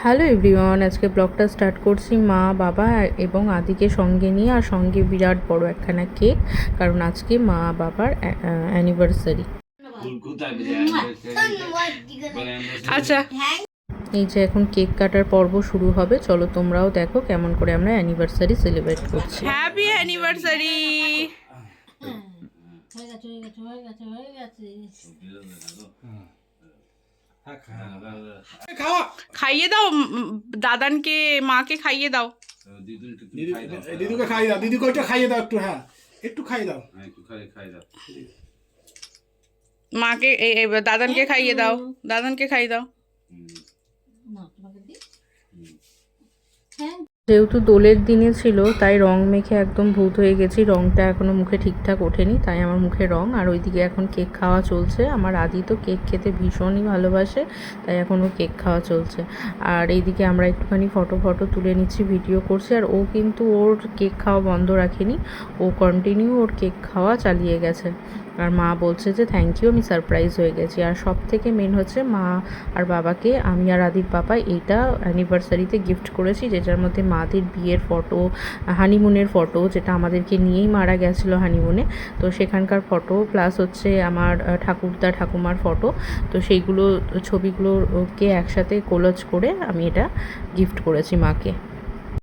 Hello everyone, আজকে ব্লগটা start করছি মা বাবা এবং আদিকে সঙ্গে নিয়ে, আর সঙ্গে বিরাট বড় একখানা কেক, কারণ আজকে মা বাবার অ্যানিভার্সারি। আচ্ছা, এই যে এখন কেক কাটার পর্ব শুরু হবে, চলো তোমরাও দেখো কেমন করে আমরা অ্যানিভার্সারি সেলিব্রেট করছি। Happy anniversary. খাইয়ে দাও দাদানকে, মাকে খাইয়ে দাও, দিদিকে খাইয়ে দাও, দিদিকে ওইটা খাইয়ে দাও একটু। হ্যাঁ, একটু খাইয়ে দাও, একটু খাইয়ে দাও মাকে। দাদানকে খাইয়ে দাও, দাদানকে খাইয়ে দাও। যেহেতু দোলের দিনে ছিল তাই রং মেখে একদম ভূত হয়ে গেছি, রংটা এখনও মুখে ঠিকঠাক ওঠেনি, তাই আমার মুখে রং। আর ওইদিকে এখন কেক খাওয়া চলছে। আমার আদি তো কেক খেতে ভীষণই ভালোবাসে, তাই এখনও কেক খাওয়া চলছে। আর এইদিকে আমরা একটুখানি ফটো তুলে নিচ্ছি, ভিডিও করছি। আর ও কিন্তু ওর কেক খাওয়া বন্ধ রাখেনি, ও কন্টিনিউ ওর কেক খাওয়া চালিয়ে গেছে। আর মা বলছে যে থ্যাংক ইউ, আমি সারপ্রাইজ হয়ে গেছি। আর সব থেকে মেন হচ্ছে মা আর বাবাকে আমি আর আদির পাপা এইটা অ্যানিভার্সারিতে গিফট করেছি, যেটার মধ্যে মাদের বিয়ের ফটো, হানিমুনের ফটো, যেটা আমাদেরকে নিয়েই মারা গেছিলো হানিমুনে, তো সেখানকার ফটো, প্লাস হচ্ছে আমার ঠাকুরদা ঠাকুমার ফটো। তো সেইগুলো ছবিগুলোকে একসাথে কোলাজ করে আমি এটা গিফট করেছি মাকে।